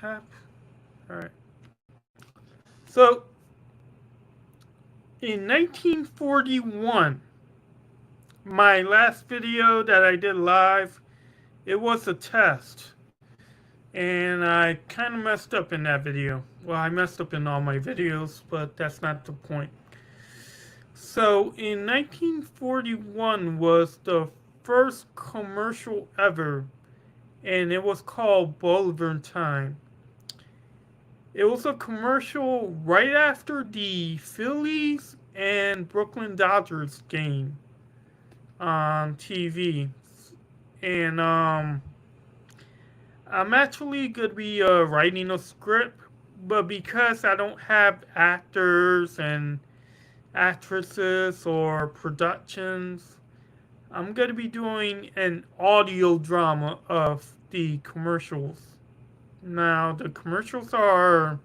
recap. All right. So, in 1941, my last video that I did live, it was a test. And I kind of messed up in that video. Well, I messed up in all my videos, but that's not the point. So, in 1941 was the first commercial ever, and it was called Bolivar Time. It was a commercial right after the Phillies and Brooklyn Dodgers game on TV. And I'm actually going to be writing a script, but because I don't have actors and actresses or productions, I'm going to be doing an audio drama of the commercials. Now, the commercials are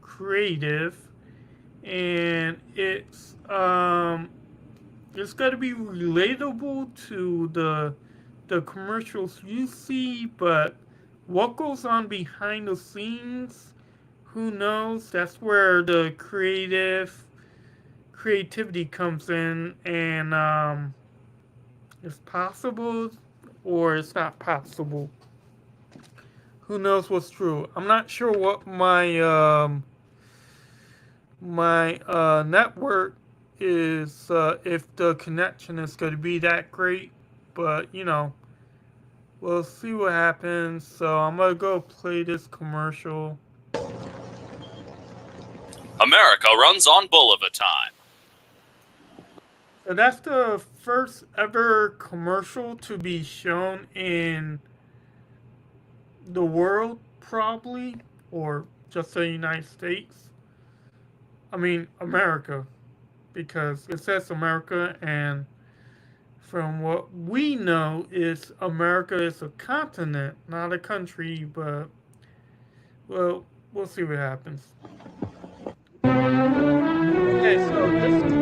creative, and it's got to be relatable to the commercials you see, but what goes on behind the scenes, who knows? That's where the creativity comes in, and it's possible or it's not possible. Who knows what's true? I'm not sure what my network is, if the connection is going to be that great, but we'll see what happens. So I'm gonna go play this commercial. America runs on Bolivar Time. So that's the first ever commercial to be shown in the world, probably, or just the United States. I mean, America, because it says America, and from what we know, is America is a continent, not a country. But well, we'll see what happens. Okay, so this is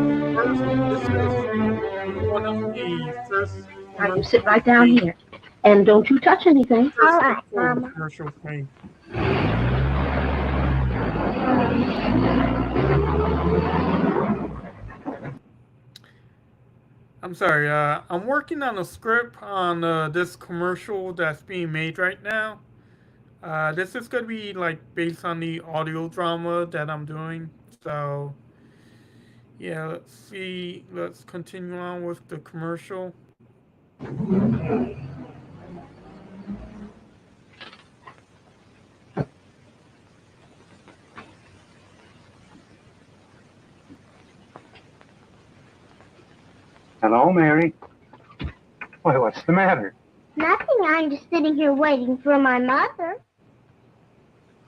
one of the first Now you sit right down here, and don't you touch anything. All right, Mama. Commercials made. I'm sorry. I'm working on a script on this commercial that's being made right now. This is gonna be like based on the audio drama that I'm doing. So yeah, let's see. Let's continue on with the commercial. Hello, Mary. Why, what's the matter? Nothing. I'm just sitting here waiting for my mother.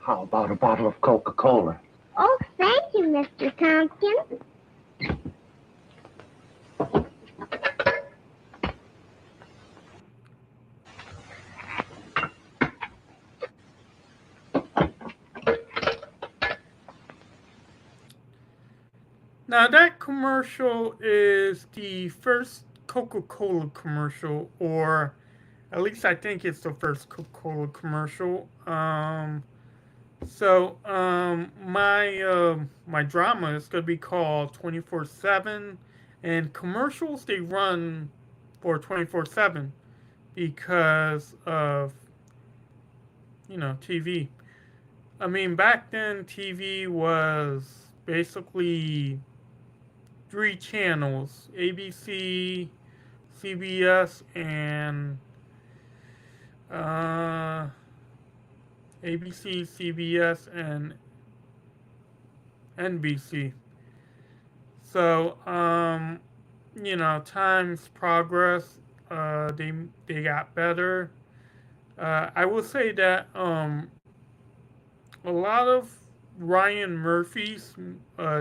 How about a bottle of Coca-Cola? Oh, thank you, Mr. Tompkins. Now that commercial is the first Coca-Cola commercial, or at least I think it's the first Coca-Cola commercial. My drama is gonna be called 24/7, and commercials they run for 24/7 because of TV. I mean, back then TV was basically 3 channels: ABC, CBS, and ABC, CBS, and NBC. So, times progress. They got better. I will say that a lot of Ryan Murphy's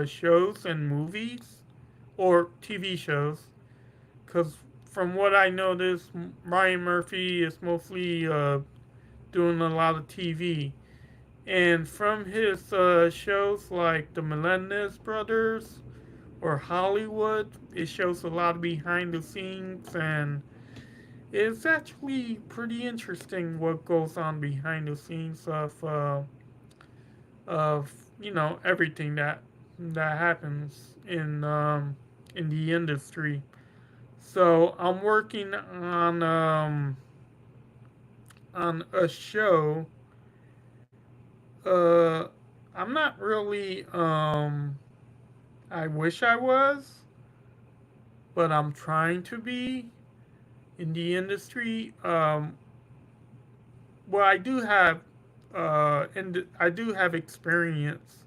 shows and movies, or TV shows, because from what I noticed, Ryan Murphy is mostly doing a lot of TV. And from his shows like the Melendez Brothers or Hollywood, it shows a lot of behind the scenes, and it's actually pretty interesting what goes on behind the scenes of everything that happens in the industry. So I'm working on a show. Uh, I'm not really. I wish I was, but I'm trying to be in the industry. Well, I do have experience.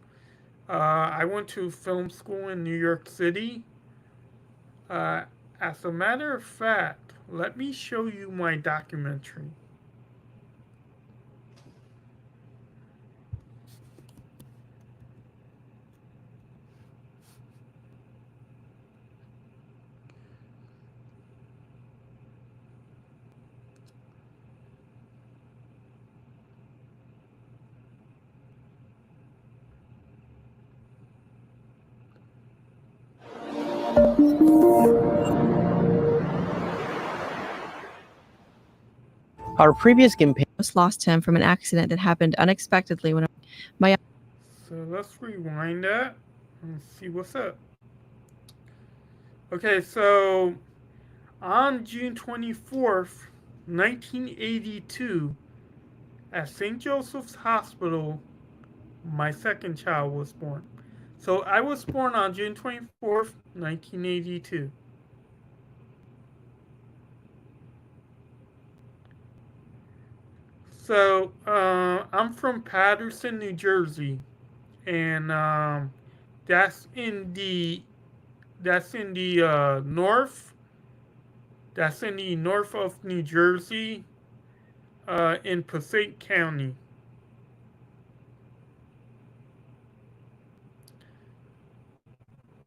I went to film school in New York City. Uh, as a matter of fact, let me show you my documentary. Our previous campaign almost lost him from an accident that happened unexpectedly when So let's rewind that and see what's up. Okay, so on June 24th, 1982, at St. Joseph's Hospital, my second child was born. So I was born on June 24th, 1982. So I'm from Paterson, New Jersey, and that's in the north. That's in the north of New Jersey, in Passaic County.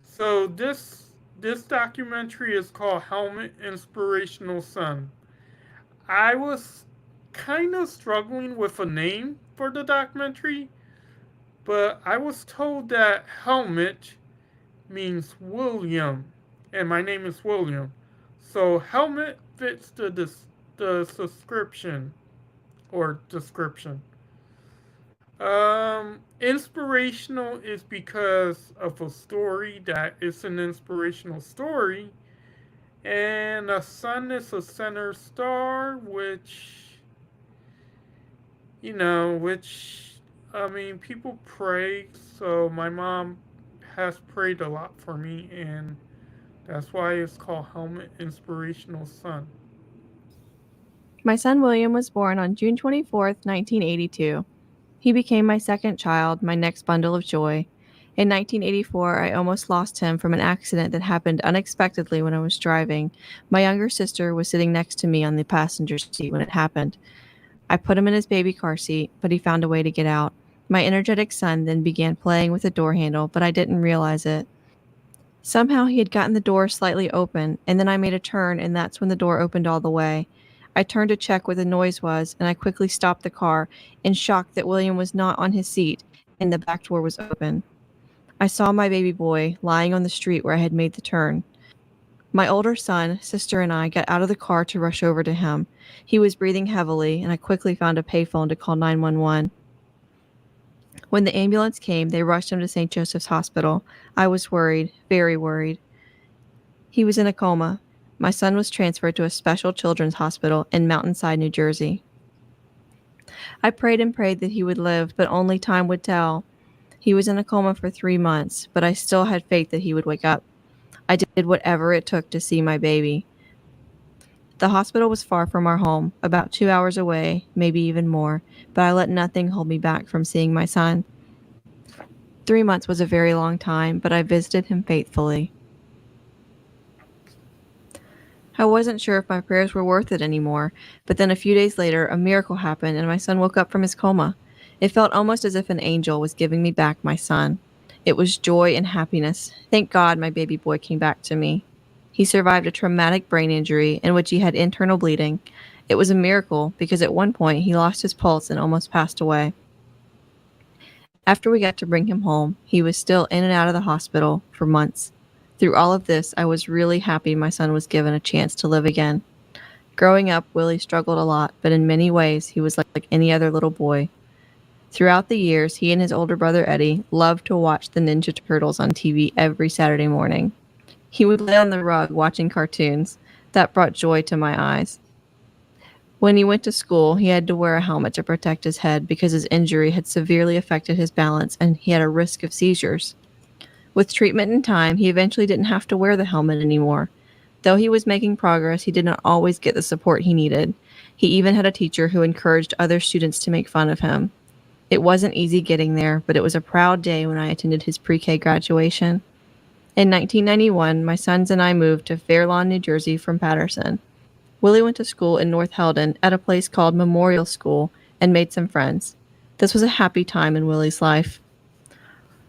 So this documentary is called Helmet Inspirational Son. I was kind of struggling with a name for the documentary, but I was told that Helmet means William, and my name is William. So Helmet fits the description or description. Inspirational is because of a story that is an inspirational story, and the sun is a center star, which I mean, people pray. So my mom has prayed a lot for me, and that's why it's called Helmet Inspirational Son. My son William was born on June 24th, 1982. He became my second child, my next bundle of joy. In 1984, I almost lost him from an accident that happened unexpectedly when I was driving. My younger sister was sitting next to me on the passenger seat when it happened. I put him in his baby car seat, but he found a way to get out. My energetic son then began playing with the door handle, but I didn't realize it. Somehow he had gotten the door slightly open, and then I made a turn, and that's when the door opened all the way. I turned to check what the noise was, and I quickly stopped the car, in shock that William was not on his seat, and the back door was open. I saw my baby boy lying on the street where I had made the turn. My older son, sister, and I got out of the car to rush over to him. He was breathing heavily, and I quickly found a payphone to call 911. When the ambulance came, they rushed him to St. Joseph's Hospital. I was worried, very worried. He was in a coma. My son was transferred to a special children's hospital in Mountainside, New Jersey. I prayed and prayed that he would live, but only time would tell. He was in a coma for 3 months, but I still had faith that he would wake up. I did whatever it took to see my baby. The hospital was far from our home, about 2 hours away, maybe even more, but I let nothing hold me back from seeing my son. 3 months was a very long time, but I visited him faithfully. I wasn't sure if my prayers were worth it anymore, but then a few days later, a miracle happened and my son woke up from his coma. It felt almost as if an angel was giving me back my son. It was joy and happiness. Thank God my baby boy came back to me. He survived a traumatic brain injury in which he had internal bleeding. It was a miracle because at one point he lost his pulse and almost passed away. After we got to bring him home, he was still in and out of the hospital for months. Through all of this, I was really happy my son was given a chance to live again. Growing up, Willie struggled a lot, but in many ways, he was like any other little boy. Throughout the years, he and his older brother Eddie loved to watch the Ninja Turtles on TV every Saturday morning. He would lay on the rug watching cartoons. That brought joy to my eyes. When he went to school, he had to wear a helmet to protect his head because his injury had severely affected his balance and he had a risk of seizures. With treatment and time, he eventually didn't have to wear the helmet anymore. Though he was making progress, he did not always get the support he needed. He even had a teacher who encouraged other students to make fun of him. It wasn't easy getting there, but it was a proud day when I attended his pre-K graduation. In 1991, my sons and I moved to Fair Lawn, New Jersey from Paterson. Willie went to school in North Helden at a place called Memorial School and made some friends. This was a happy time in Willie's life.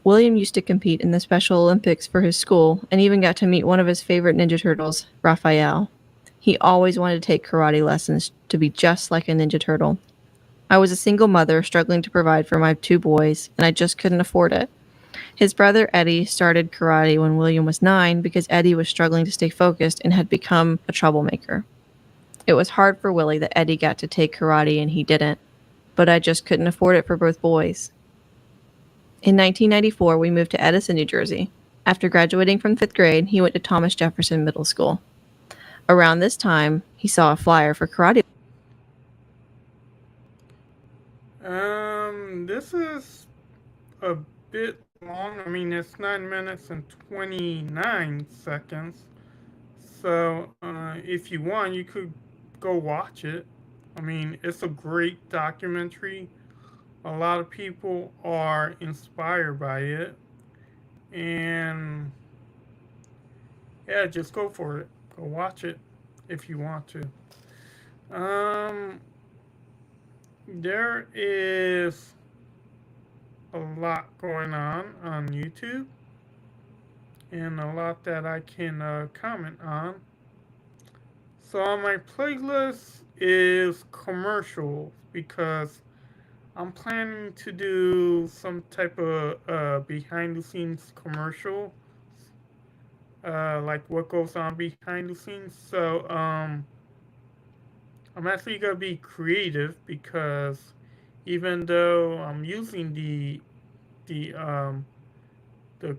William used to compete in the Special Olympics for his school and even got to meet one of his favorite Ninja Turtles, Raphael. He always wanted to take karate lessons to be just like a Ninja Turtle. I was a single mother struggling to provide for my 2 boys, and I just couldn't afford it. His brother Eddie started karate when William was 9 because Eddie was struggling to stay focused and had become a troublemaker. It was hard for Willie that Eddie got to take karate and he didn't, but I just couldn't afford it for both boys. In 1994, we moved to Edison, New Jersey. After graduating from 5th grade, he went to Thomas Jefferson Middle School. Around this time, he saw a flyer for karate. This is a bit long. I mean, it's 9 minutes and 29 seconds. So, if you want, you could go watch it. I mean, it's a great documentary. A lot of people are inspired by it. And yeah, just go for it. Go watch it if you want to. There is a lot going on YouTube, and a lot that I can comment on. So on my playlist is commercials because I'm planning to do some type of behind the scenes commercial, like what goes on behind the scenes. So I'm actually gonna be creative because even though I'm using the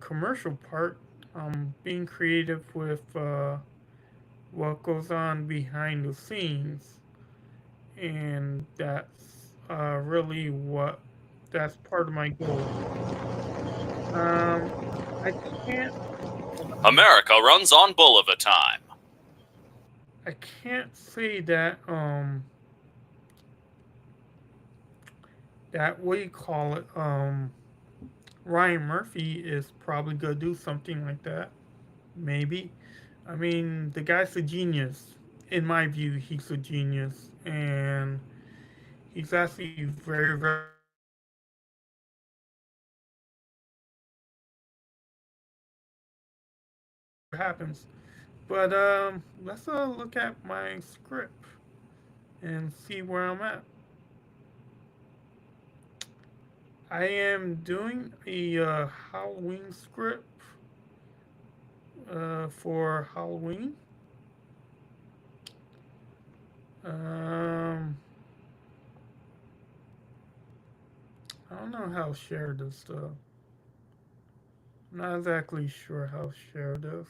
commercial part, I'm being creative with what goes on behind the scenes, and that's really that's part of my goal. I can't America runs on Bulova time. I can't say that that what do you call it Ryan Murphy is probably gonna do something like that. Maybe. I mean, the guy's a genius. In my view, he's a genius, and he's actually very, very happens. But let's look at my script and see where I'm at. I am doing a Halloween script for Halloween. I don't know how to share this stuff. I'm not exactly sure how to share this.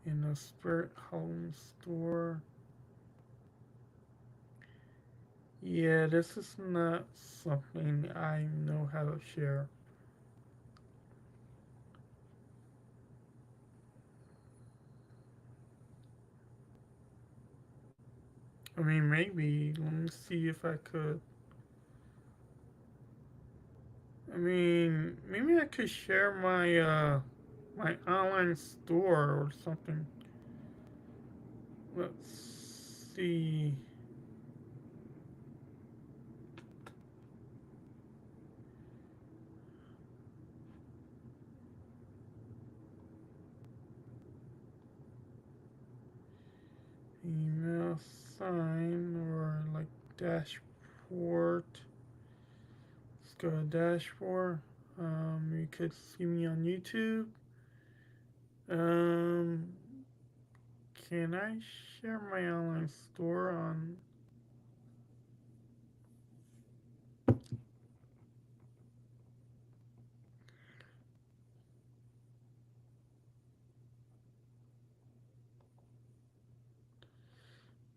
In a Spirit Halloween store. Yeah, this is not something I know how to share. I mean, maybe. Let me see if I could. I mean, maybe I could share my my online store or something. Let's see. Email sign or like dashboard. go to dashboard. You could see me on YouTube. Can I share my online store on?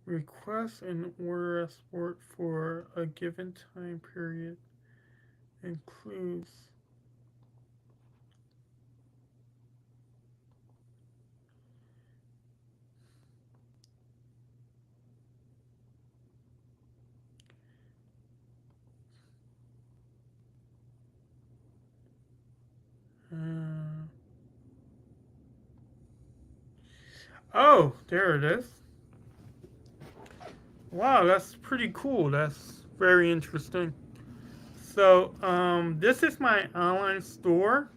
Request and order export for a given time period includes oh, there it is. Wow, that's pretty cool. That's very interesting. So, this is my online store.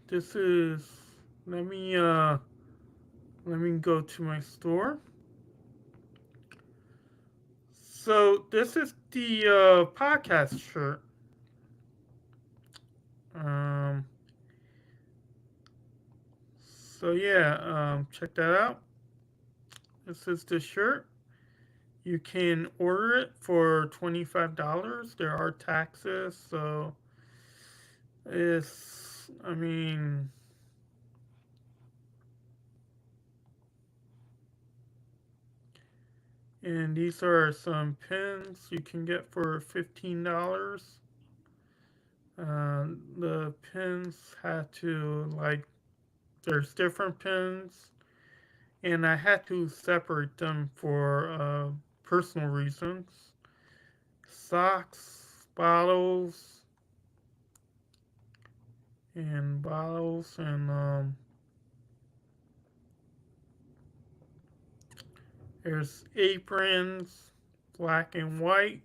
This is, let me go to my store. So, this is the podcast shirt. So yeah, check that out. This is the shirt. You can order it for $25. There are taxes, so it's, I mean, and these are some pins you can get for $15. The pins had to, like, there's different pins, and I had to separate them for personal reasons. Socks, bottles, and there's aprons, black and white.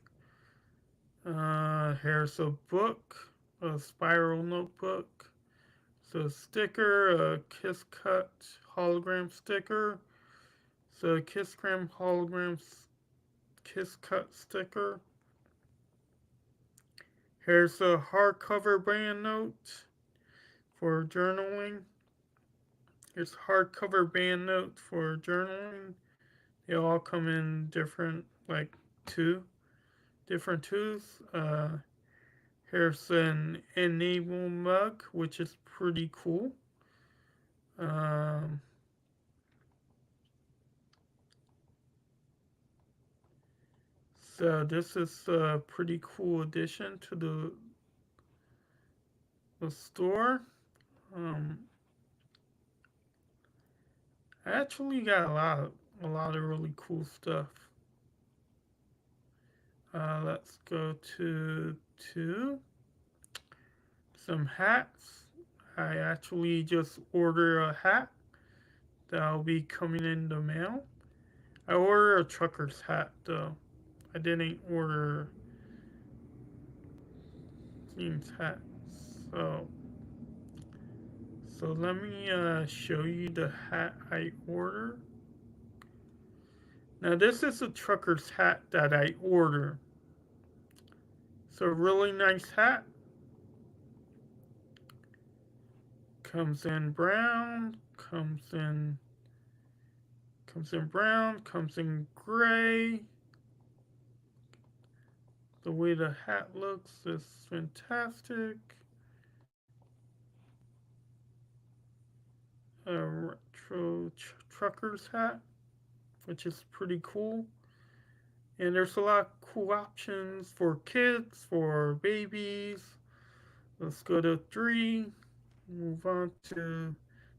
Here's a book, a spiral notebook. So a sticker, a Kiss Cut hologram sticker. So a Kiss Cut sticker. Here's a hardcover band note for journaling. Here's a hardcover band note for journaling. They all come in different, like, different twos. Here's an enable mug, which is pretty cool. So this is a pretty cool addition to the store. I actually got a lot of really cool stuff. Let's go to some hats. I actually just ordered a hat that'll be coming in the mail. I ordered a trucker's hat though. I didn't order Jean's hat. So let me show you the hat I ordered. Now this is a trucker's hat that I ordered. It's a really nice hat. Comes in brown, comes in brown, comes in gray. The way the hat looks is fantastic. A retro trucker's hat, which is pretty cool. And there's a lot of cool options for kids, for babies. Let's go to 3. Move on to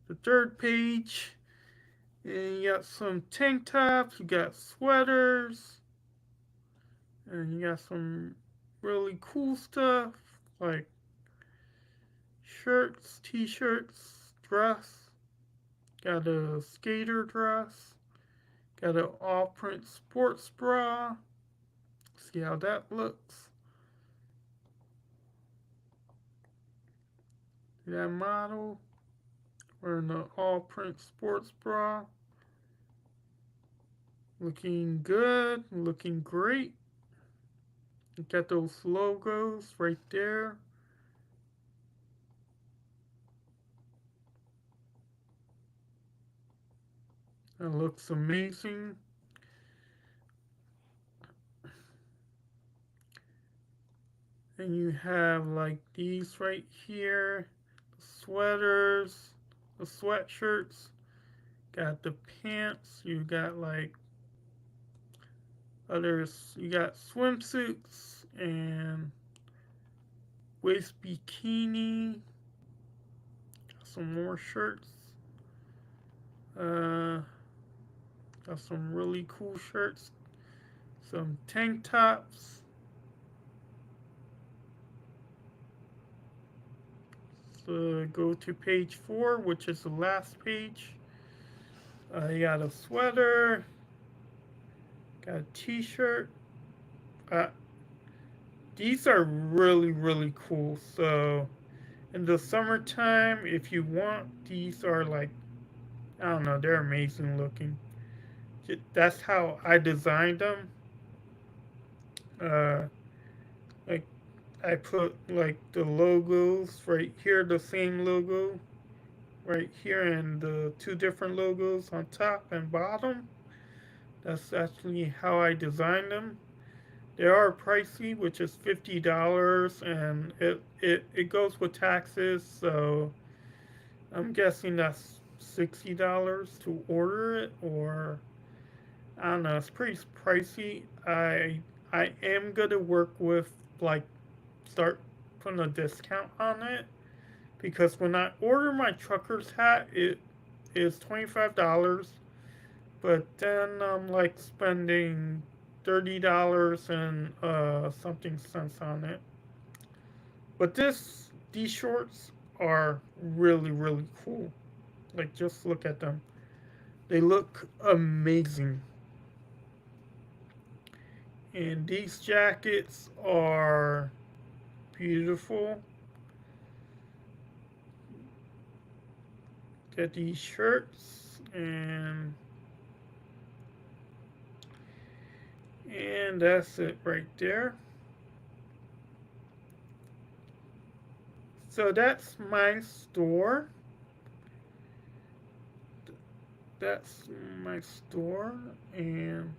the third page. And you got some tank tops, you got sweaters, and you got some really cool stuff like shirts, t-shirts, dress. Got a skater dress. Got an all-print sports bra. See how that looks. That model wearing an all-print sports bra. Looking good, looking great. You got those logos right there. That looks amazing. And you have like these right here, the sweaters, the sweatshirts, got the pants, you got like others, you got swimsuits and waist bikini, some more shirts, got some really cool shirts, some tank tops. So go to page 4, which is the last page. You got a sweater, got a t-shirt. These are really, really cool. So in the summertime, if you want, these are like, I don't know, they're amazing looking. That's how I designed them. Like I put like the logos right here, the same logo right here, and the 2 different logos on top and bottom. That's actually how I designed them. They are pricey, which is $50, and it goes with taxes, so I'm guessing that's $60 to order it, or I don't know, it's pretty pricey. I am gonna work with like start putting a discount on it, because when I order my trucker's hat, it is $25, but then I'm like spending $30 and something cents on it. But these shorts are really, really cool. Like, just look at them. They look amazing. And these jackets are beautiful. Get these shirts and that's it right there. So that's my store. That's my store, and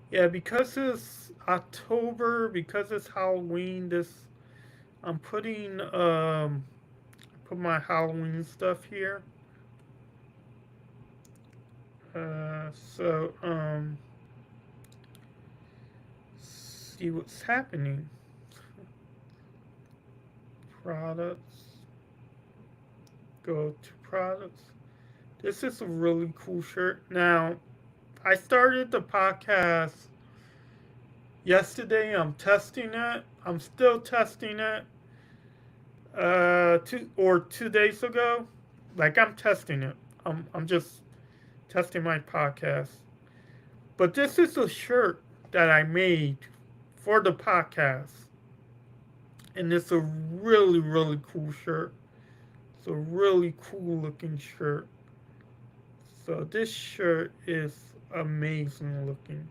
yeah, because it's October, because it's Halloween, I'm putting put my Halloween stuff here. So see what's happening. Products. Go to products. This is a really cool shirt. Now, I started the podcast yesterday. I'm testing it. I'm still testing it. 2 days ago. Like, I'm testing it. I'm just testing my podcast. But this is a shirt that I made for the podcast. And it's a really, really cool shirt. It's a really cool looking shirt. So this shirt is amazing looking.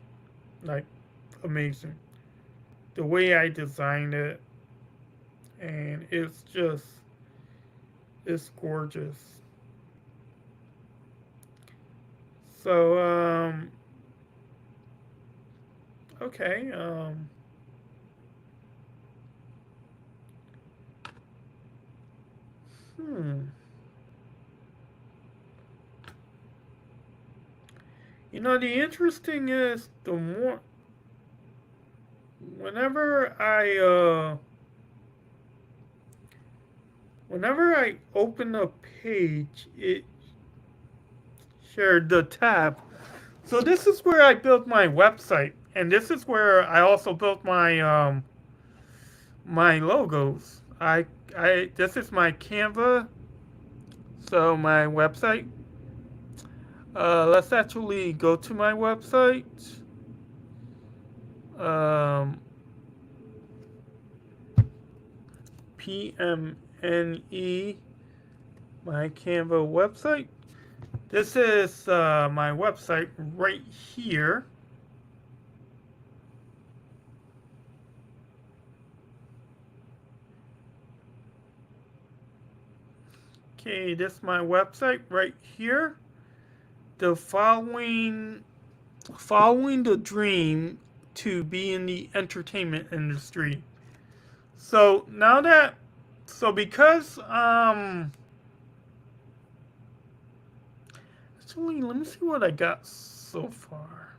Like, amazing. The way I designed it. And it's gorgeous. So, okay, You know, the interesting is, the more, whenever I open a page, it shared the tab. So this is where I built my website, and this is where I also built my my logos. This is my Canva, so my website. Let's actually go to my website. PMNE, my Canva website. This is my website right here. Okay, this is my website right here. The following the dream to be in the entertainment industry. So now that, because actually, let me see what I got so far.